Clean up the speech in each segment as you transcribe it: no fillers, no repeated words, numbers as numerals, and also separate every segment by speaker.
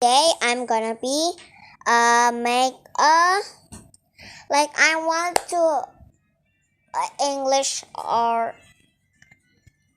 Speaker 1: today I'm gonna be make I want to English or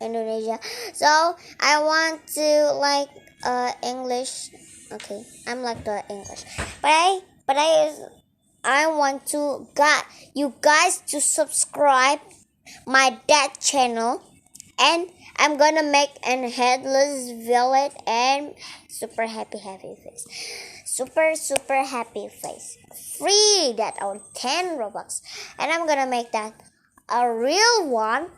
Speaker 1: Indonesia. So I want to English. Okay, I'm like the English, but I want to got you guys to subscribe my dad channel, and I'm gonna make an headless village and super happy face. Super happy face. Free that on 10 Robux. And I'm gonna make that a real one.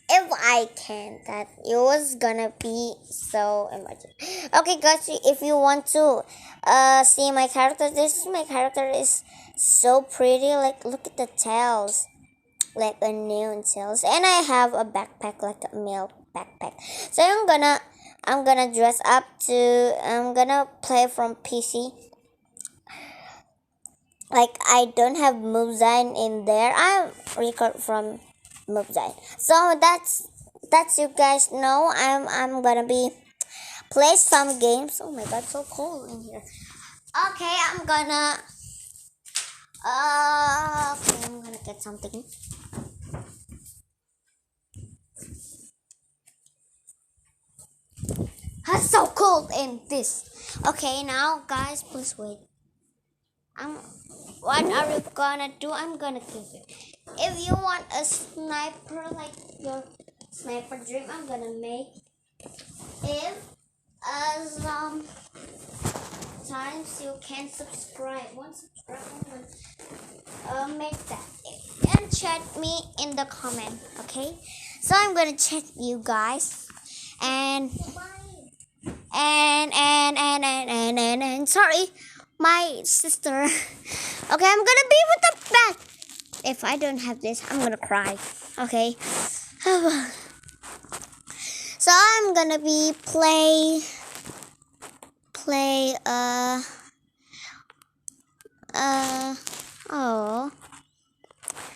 Speaker 1: If I can, that it was gonna be so amazing. Okay guys, if you want to see my character, my character is so pretty. Like, look at the tails, like a neon tails, and I have a backpack, like a milk backpack. So I'm gonna dress up I'm gonna play from PC. Like, I don't have Movesign in there. I record from Movesign. So that's you guys know. I'm gonna be play some games. Oh my god, so cold in here. Okay, I'm gonna get something. It's so cold in this. Okay, now guys, please wait. What are we gonna do? I'm gonna give it. If you want a sniper, like your sniper dream, I'm gonna make it as times you can subscribe. One subscribe, make that and chat me in the comment. Okay, so I'm gonna chat you guys and sorry, my sister. Okay, I'm gonna be with the bed. If I don't have this, I'm gonna cry. Okay. So I'm gonna be play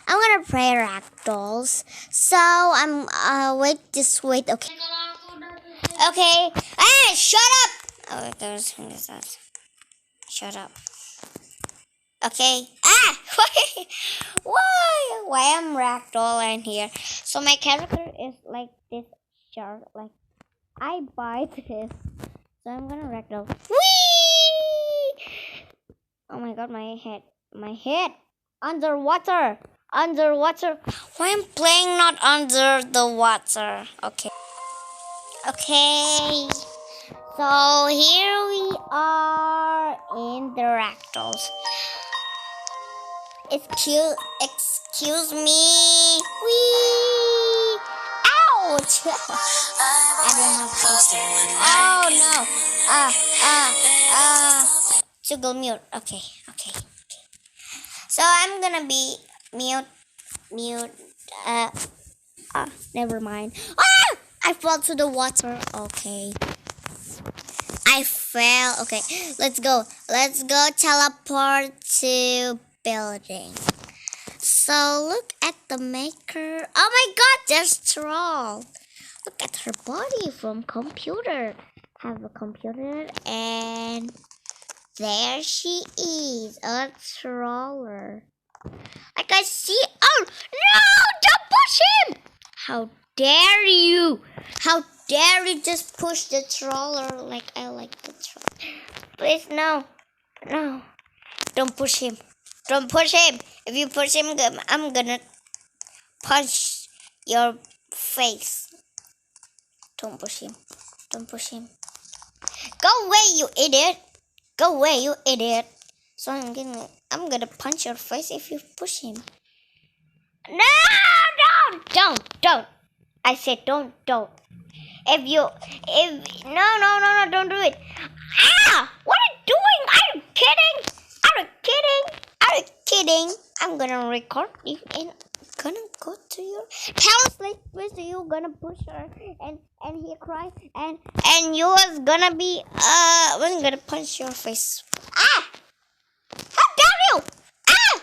Speaker 1: I'm gonna play ragdolls. So I'm wait. Okay. Okay. Hey, shut up. Oh, there's that. Shut up. Okay. Why I'm ragdoll in here? So my character is like this shark. Like, I bite this. So I'm gonna ragdoll. Whee! Oh my god, my head. Underwater. Why I'm playing not under the water? Okay. Okay. So here we are in the ragdolls. Excuse me. Whee! Ouch! I don't have to. Oh no. Toggle mute. Okay. So I'm gonna be mute. Never mind. I fell to the water. Okay. I fell. Okay, let's go teleport to building. So look at the maker. Oh my god, there's troll. Look at her body from computer. Have a computer, and there she is, a troller. Like, I see. Oh no, don't push him. How dare you just push the troller? Like, I like the troller. Please, no. Don't push him. If you push him, I'm gonna punch your face. Don't push him. Go away, you idiot. So I'm gonna punch your face if you push him. No, don't. I said don't. If no, don't do it. What are you doing? Are you kidding? I'm gonna record you and gonna go to your house. Like, where you gonna push her and he cry and you was gonna be I'm gonna punch your face. How dare you? No!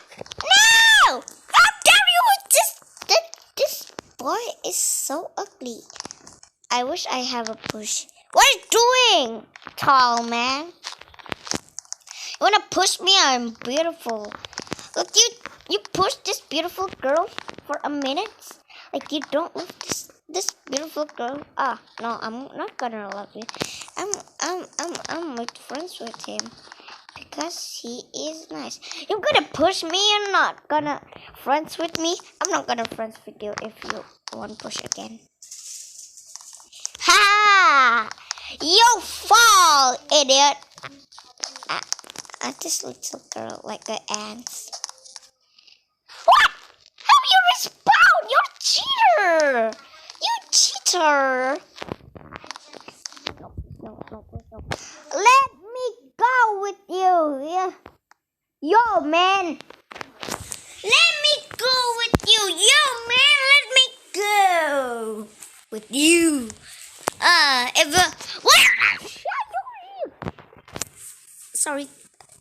Speaker 1: How dare you? This boy is so ugly. I wish I have a push. What are you doing, tall man? You wanna push me? I'm beautiful. Look, you push this beautiful girl for a minute. Like you don't love this beautiful girl. Ah, no, I'm not gonna love you. I'm with friends with him because he is nice. You're gonna push me. You're not gonna friends with me. I'm not gonna friends with you if you want to push again. Ha! You fall, idiot! This little girl like an ant. What? How you respawn? You're a cheater! You cheater! No. Let me go with you. Yeah. Yo, man. Let me go with you. Yo, man. Let me go with you. Sorry,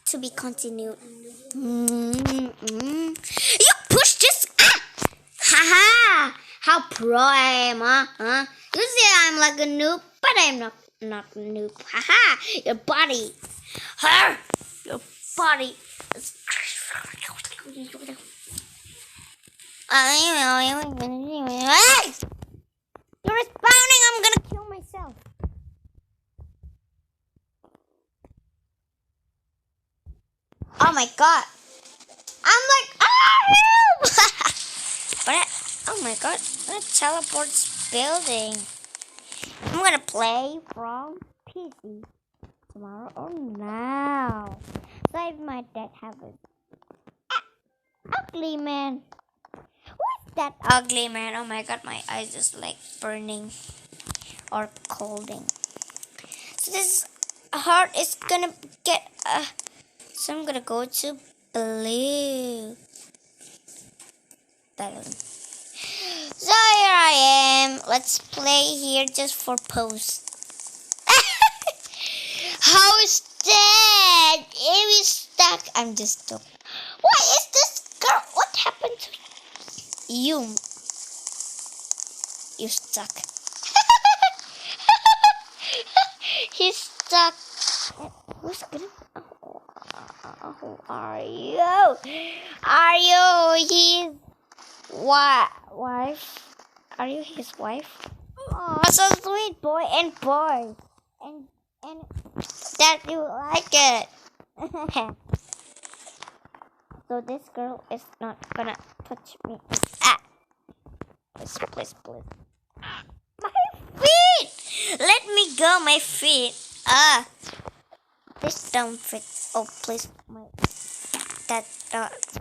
Speaker 1: to be continued. You push this. Haha! How pro I am, huh? You say I'm like a noob, but I'm not a noob. Haha! Your body, your body. You're respawning. I'm gonna kill myself. Oh my god! I'm like, help! Oh my god, that teleports building. I'm gonna play from PC tomorrow or now. Save my dead habit. Ugly man. What's that ugly man? Oh my god, my eyes just like burning or colding. So this heart is gonna get so I'm gonna go to blue. So here I am. Let's play here just for pose. How is that? It is stuck. I'm just stuck. Why is this girl? What happened to you? You stuck. He's stuck. Who's gonna? Who are you? Are you his wife? Are you his wife? Oh, so sweet, boy and boy, and that you like it. So this girl is not gonna touch me. Please. My feet! Let me go, my feet. This don't fit. Oh, please, that's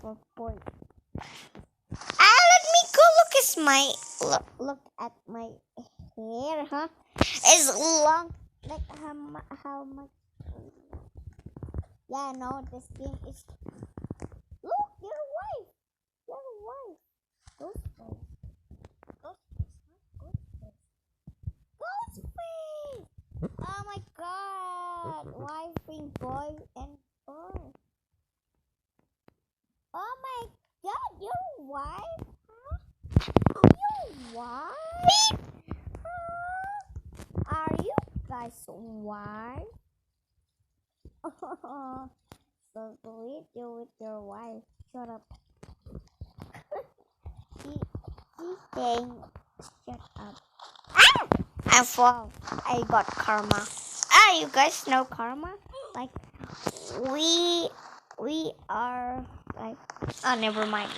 Speaker 1: for boy. Let me go. Look at my hair, huh? It's long. Like how much? Yeah, no, this game is. Look, your wife. Ghostface. Ghostface. Oh my god, wife being boy and boy. Oh my god, your wife? Your wife? Are you guys wife? So sweet, you with your wife. Shut up. She's saying, shut up. I fall. I got karma. You guys know karma? Like, we are like. Oh, never mind.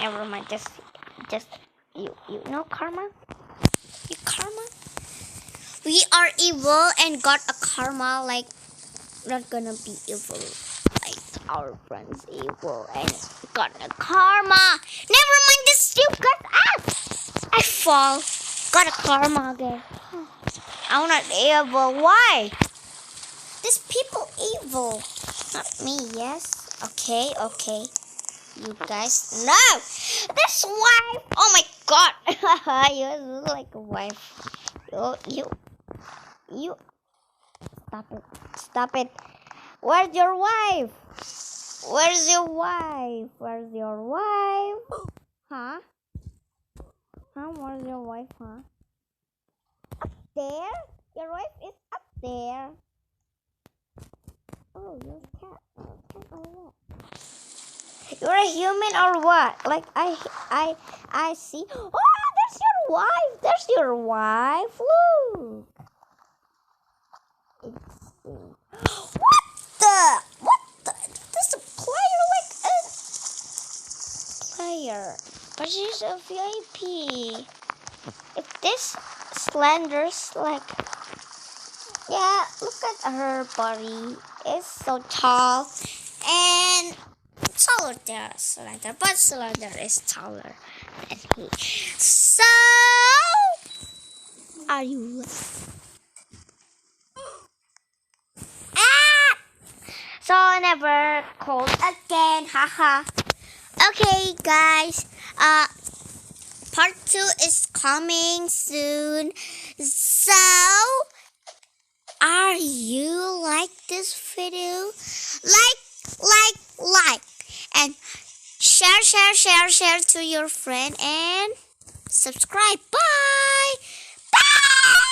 Speaker 1: Just you know karma. You karma. We are evil and got a karma. Like, not gonna be evil. Like our friends evil and got a karma. Never mind this. You got I fall. Got a karma again. I'm not evil. Why? These people evil. Not me, yes? Okay. You guys no. This wife. Oh my god. You look like a wife. You. Stop it. Where's your wife? Where's your wife? Huh? Where's your wife, huh? Up there? Your wife is up there. Oh, you're a cat. Cat or what? You're a human or what? Like I see. Oh, there's your wife. There's your wife. Look. What the? What the? This a player like a player, but she's a VIP. If this Slender's like, yeah, look at her body. It's so tall and taller than Slender, but Slender is taller than he. So, are you? Ah! So I never called again, haha. Okay, guys. Part 2 is coming soon. So, are you like this video? Like, and share to your friend and subscribe. Bye.